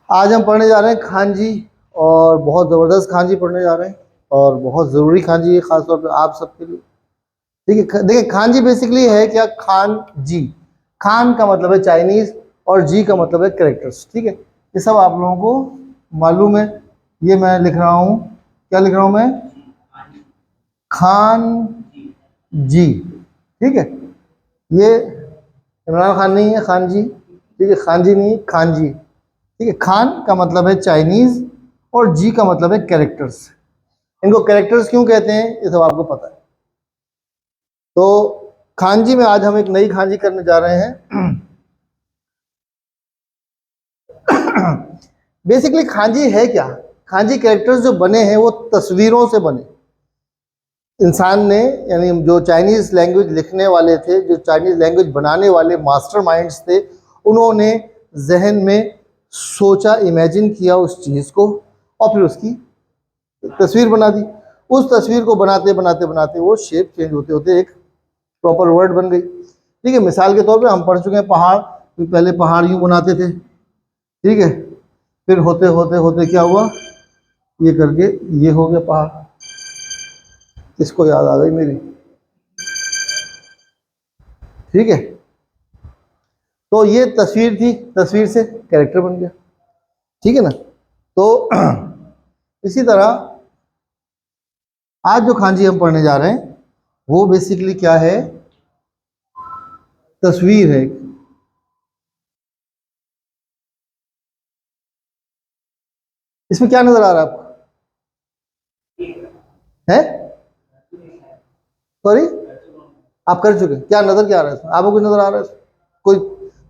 आज हम पढ़ने जा रहे हैं खांजी, और बहुत ज़बरदस्त खांजी पढ़ने जा रहे हैं, और बहुत ज़रूरी खांजी है खासतौर पे आप सबके लिए। ठीक है, देखिए खांजी बेसिकली है क्या? खान जी। खान का मतलब है चाइनीज़ और जी का मतलब है कैरेक्टर्स। ठीक है, ये सब आप लोगों को मालूम है। ये मैं लिख रहा हूँ, क्या लिख रहा हूँ मैं? खान जी। ठीक है, ये इमरान खान नहीं है, खान जी। ठीक है, खान जी नहीं, खान जी। ठीक है, खान का मतलब है चाइनीज और जी का मतलब है कैरेक्टर्स। इनको कैरेक्टर्स क्यों कहते हैं ये सब आपको पता है। तो खांजी में आज हम एक नई खांजी करने जा रहे हैं। बेसिकली खांजी है क्या? खांजी कैरेक्टर्स जो बने हैं वो तस्वीरों से बने। इंसान ने, यानी जो चाइनीज लैंग्वेज लिखने वाले थे, जो चाइनीज लैंग्वेज बनाने वाले मास्टरमाइंड्स थे, उन्होंने जहन में सोचा, इमेजिन किया उस चीज़ को, और फिर उसकी तस्वीर बना दी। उस तस्वीर को बनाते बनाते बनाते वो शेप चेंज होते होते एक प्रॉपर वर्ड बन गई। ठीक है, मिसाल के तौर पे हम पढ़ चुके हैं पहाड़। पहले पहाड़ यूं बनाते थे, ठीक है, फिर होते होते होते क्या हुआ, ये करके ये हो गया पहाड़। इसको याद आ गई मेरी। ठीक है, तो ये तस्वीर थी, तस्वीर से कैरेक्टर बन गया। ठीक है ना? तो इसी तरह आज जो खांजी हम पढ़ने जा रहे हैं वो बेसिकली क्या है? तस्वीर है। इसमें क्या नजर आ रहा है आपको? है? सॉरी, आप कर चुके हैं? क्या नजर क्या आ रहा है इसमें? आपको कुछ नजर आ रहा है इसमें? कोई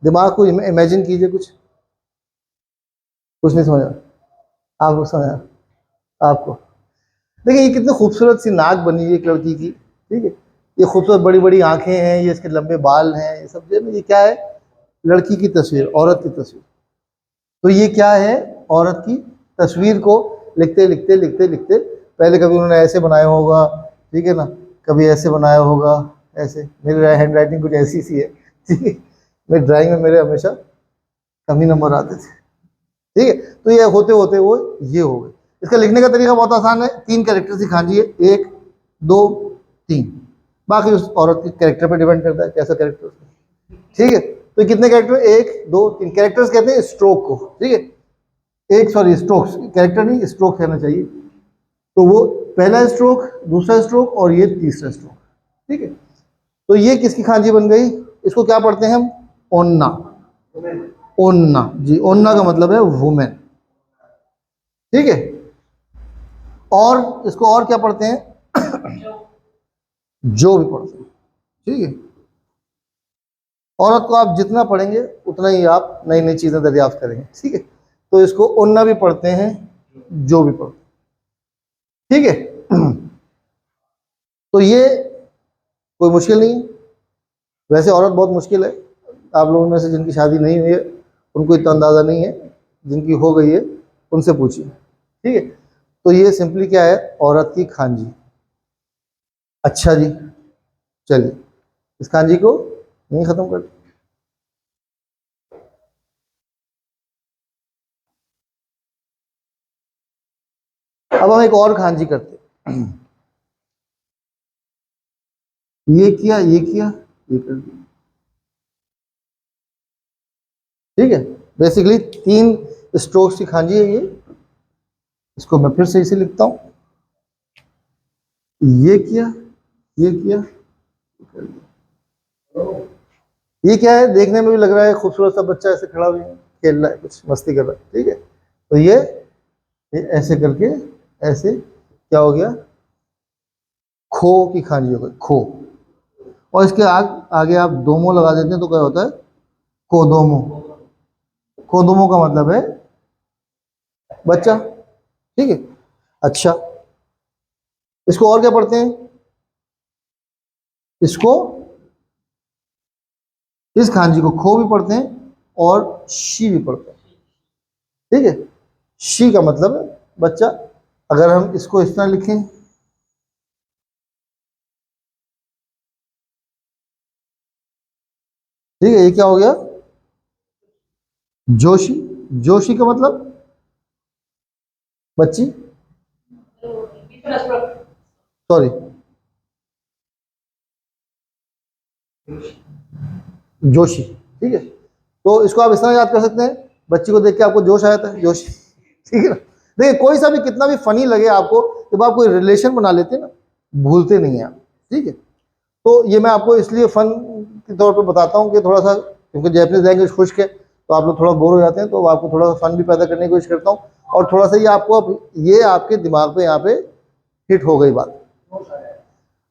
दिमाग को इमेजिन कीजिए। कुछ नहीं समझ आपको? समझ आपको? देखिए ये कितनी खूबसूरत सी नाक बनी है एक लड़की की। ठीक है, ये खूबसूरत बड़ी बड़ी आंखें हैं, ये इसके लंबे बाल हैं, ये सब जो है ना, ये क्या है? लड़की की तस्वीर, औरत की तस्वीर। तो ये क्या है? औरत की तस्वीर को लिखते लिखते लिखते लिखते, पहले कभी उन्होंने ऐसे बनाया होगा, ठीक है ना, कभी ऐसे बनाया होगा, ऐसे। मेरी हैंड राइटिंग कुछ ऐसी सी है। ठीक है, मेरी ड्राइंग में मेरे हमेशा कम ही नंबर आते थे। ठीक है, तो ये होते होते वो ये हो गए। इसका लिखने का तरीका बहुत आसान है। 3 कैरेक्टर सिखाइए, 1 2 3। बाकी उस औरत के कैरेक्टर पे डिपेंड करता है कैसा कैरेक्टर। ठीक है, तो कितने कैरेक्टर? 1 2 3 कैरेक्टर्स कहते हैं स्ट्रोक को। ठीक है, एक सॉरी स्ट्रोक्स, कैरेक्टर नहीं, स्ट्रोक कहना चाहिए। तो वो पहला स्ट्रोक, दूसरा स्ट्रोक और ये तीसरा स्ट्रोक। ठीक है, तो ये किसकी खांजी बन गई? इसको क्या पढ़ते हैं हम? ओन्ना। ओन्ना जी, ओन्ना का मतलब है वुमेन। ठीक है, और इसको और क्या पढ़ते हैं? जो भी पढ़ते हैं। ठीक है, औरत को आप जितना पढ़ेंगे उतना ही आप नई नई चीजें दरियाफ्त करेंगे। ठीक है, तो इसको ओन्ना भी पढ़ते हैं, जो भी पढ़ते हैं। ठीक है, तो ये कोई मुश्किल नहीं है। वैसे औरत बहुत मुश्किल है। आप लोगों में से जिनकी शादी नहीं हुई है उनको इतना अंदाज़ा नहीं है, जिनकी हो गई है उनसे पूछिए। ठीक है, तो ये सिंपली क्या है? औरत की खांजी। अच्छा जी, चलिए इस खांजी को यहीं ख़त्म कर। अब हम एक और खांजी करते हैं। ये किया, ये किया, ये कर दिया। ठीक है, बेसिकली 3 स्ट्रोक्स की खांजी है ये। इसको मैं फिर से इसे लिखता हूँ। ये किया, ये किया, ये कर दिया। ये क्या है? देखने में भी लग रहा है खूबसूरत सा बच्चा ऐसे खड़ा हुआ है, खेल रहा है, कुछ मस्ती कर रहा है। ठीक है, तो ये ऐसे करके, ऐसे क्या हो गया? खो की खांजी हो गई, खो। और इसके आगे आप दोमो लगा देते हैं तो क्या होता है? कोदोमो। कोदोमो का मतलब है बच्चा। ठीक है, अच्छा, इसको और क्या पढ़ते हैं? इसको, इस खांजी को खो भी पढ़ते हैं और शी भी पढ़ते हैं। ठीक है, शी का मतलब है बच्चा। अगर हम इसको इस तरह लिखें, ठीक है, ये क्या हो गया? जोशी। जोशी का मतलब बच्ची, सॉरी जोशी, ठीक है। तो इसको आप इस तरह याद कर सकते हैं, बच्ची को देख के आपको जोश आया था, जोशी, ठीक है ना। देखिए कोई सा भी कितना भी फनी लगे आपको, जब आप कोई रिलेशन बना लेते हैं ना, भूलते नहीं हैं आप, ठीक है। तो ये मैं आपको इसलिए फन के तौर पे बताता हूँ कि थोड़ा सा, क्योंकि जैपनीज लैंग्वेज खुश्क है तो आप लोग थोड़ा बोर हो जाते हैं, तो आपको थोड़ा सा फन भी पैदा करने की कोशिश करता हूँ, और थोड़ा सा ये आपको अब ये आपके दिमाग पे यहाँ पे हिट हो गई बात,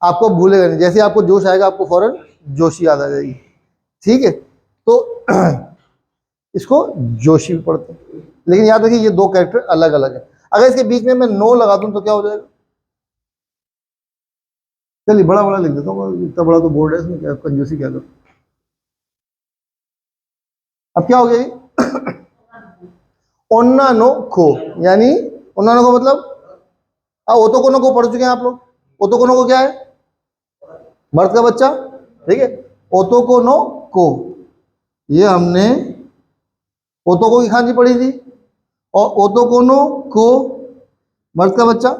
आपको भूलेगा नहीं, जैसे आपको जोश आएगा आपको फौरन जोशी याद आ जाएगी, ठीक है। तो इसको जोशी भी पढ़ते हैं, लेकिन याद रखिए ये दो कैरेक्टर अलग अलग है। अगर इसके बीच में मैं नो लगा दूं तो क्या हो जाएगा, चलिए बड़ा बड़ा लिख देता हूँ, इतना बड़ा तो बोर्ड है, इसमें क्या कंजूसी क्या करूं। अब क्या हो गया ये ओन्ना नो को, यानी ओन्ना नो को मतलब ओतो कोनो को पढ़ चुके हैं आप लोग। ओतो कोनो को क्या है, मर्द का बच्चा, ठीक है। ओतो कोनो को, ये हमने ओतो को की खांजी पढ़ी थी, और ओतो कोनो को मर्द का बच्चा,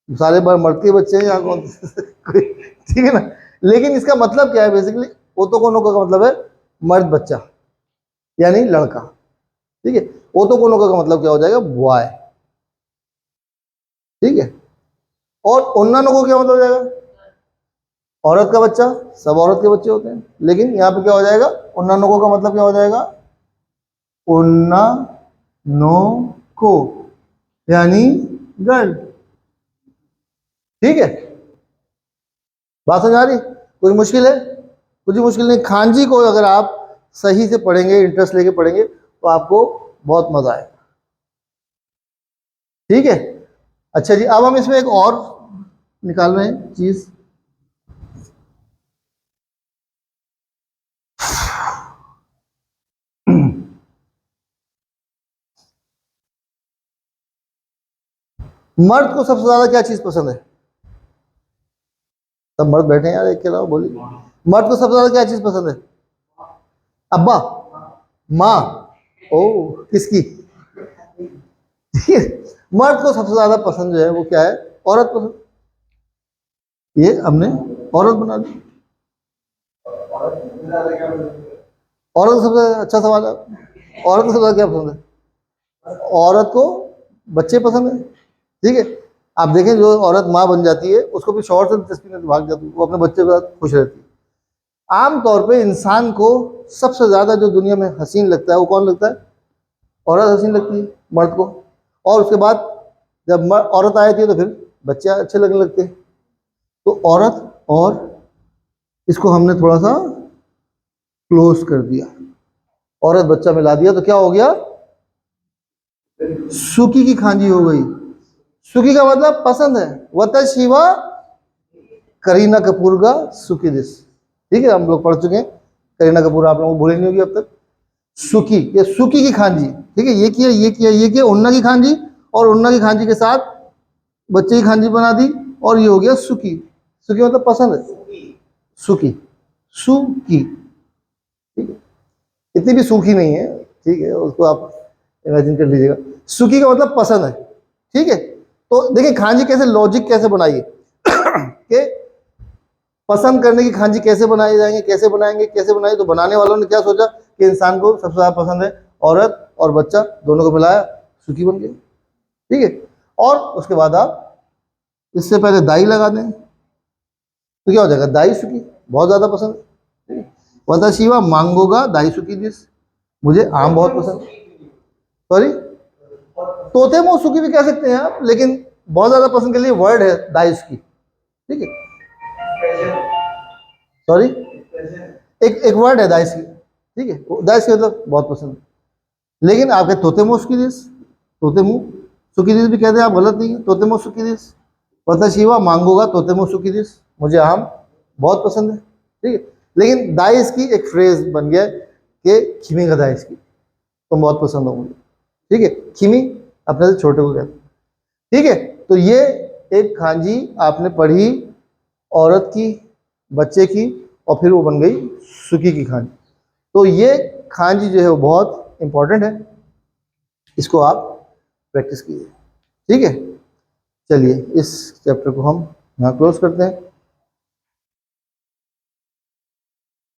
सारे बार मर्द के बच्चे हैं यहाँ कौन ठीक है ना। लेकिन इसका मतलब क्या है, बेसिकली ओतो कोनो का मतलब है मर्द बच्चा यानी लड़का, ठीक है। ओतो कोनो का मतलब क्या हो जाएगा, बॉय, ठीक है। और ओन्नानो को क्या मतलब हो जाएगा, औरत का बच्चा, सब औरत के बच्चे होते हैं, लेकिन यहाँ पे क्या हो जाएगा, ओन्नानो को का मतलब क्या हो जाएगा, ओन्ना नो को यानी गर्ल, ठीक है। बात समझ आ रही, कोई मुश्किल है, कुछ मुश्किल नहीं। खांजी को अगर आप सही से पढ़ेंगे, इंटरेस्ट लेके पढ़ेंगे तो आपको बहुत मजा आएगा, ठीक है। अच्छा जी, अब हम इसमें एक और निकाल रहे हैं चीज, मर्द को सबसे ज्यादा क्या चीज पसंद है, सब मर्द बैठे हैं यार, एक के अलावा बोलिए, मर्द को सबसे ज्यादा क्या चीज पसंद है, अब्बा, माँ, ओ किसकी, मर्द को सबसे ज्यादा पसंद जो है वो क्या है, औरत पसंद, ये हमने औरत बना दी। औरत को सबसे अच्छा सवाल है, औरत को सबसे ज्यादा क्या पसंद है, औरत को बच्चे पसंद है, ठीक है। आप देखें जो औरत माँ बन जाती है उसको भी शौहर से दिलचस्पी नहीं, भाग जाती है, वो अपने बच्चे के साथ खुश रहती है। आमतौर पे इंसान को सबसे ज्यादा जो दुनिया में हसीन लगता है वो कौन लगता है, औरत हसीन लगती है मर्द को, और उसके बाद जब औरत आ जाती है तो फिर बच्चे अच्छे लगने लगते हैं। तो औरत और इसको हमने थोड़ा सा क्लोज कर दिया, औरत बच्चा मिला दिया, तो क्या हो गया, सुकी की खांजी हो गई। सुकी का मतलब पसंद है, वता शिवा करीना कपूर का सुकी दिस, ठीक है, हम लोग पढ़ चुके हैं, करीना कपूर आप लोगों को भूली नहीं होगी अब तक। सुकी, ये सुकी की खांजी, ठीक है, ये किया ये किया ये किया, उन्ना की खांजी, और उन्ना की खांजी के साथ बच्चे की खांजी बना दी, और ये हो गया सुकी। सुकी मतलब पसंद है, सुकी, सुकी, ठीक है, इतनी भी सूखी नहीं है, ठीक है, उसको आप इमेजिन कर लीजिएगा। सुकी का मतलब पसंद है, ठीक है। तो देखिए खांजी कैसे, लॉजिक कैसे बनाइए कि पसंद करने की खांजी कैसे बनाई जाएंगे, कैसे बनाएंगे, कैसे बनाई, तो बनाने वालों ने क्या सोचा कि इंसान को सबसे ज्यादा पसंद है औरत और बच्चा, दोनों को मिलाया, सुखी बन गई, ठीक है। और उसके बाद आप इससे पहले दाई लगा दें तो क्या हो जाएगा, दाई सुखी, बहुत ज्यादा पसंद है। वता शिवा मांगोगा दाई सुखी दिस, मुझे आम बहुत पसंद, सॉरी तोते मुंह सुखी भी कह सकते हैं आप, लेकिन बहुत ज्यादा पसंद के लिए वर्ड है दाई सुखी, ठीक है, सॉरी एक एक वर्ड है दाइस की, ठीक है, दाइस की मतलब बहुत पसंद, लेकिन आपके तोते मुंह सुखी दिस, तोते मुंह सुखी दिस भी कहते हैं आप, गलत नहीं है, तोते मुंह सुखी दिस, पता शिवा मांगोगा तोते मुंह सुखी दिस, मुझे आम बहुत पसंद है, ठीक है। लेकिन दाइस की एक फ्रेज बन गया कि खिमी का दाइस की, तुम बहुत पसंद हो मुझे, ठीक है, खिमी अपने से छोटे को कहते हैं, ठीक है। तो ये एक खांजी आपने पढ़ी औरत की, बच्चे की, और फिर वो बन गई सुकी की खांजी। तो ये खांजी जो है वो बहुत इंपॉर्टेंट है, इसको आप प्रैक्टिस कीजिए, ठीक है। चलिए इस चैप्टर को हम यहाँ क्लोज करते हैं।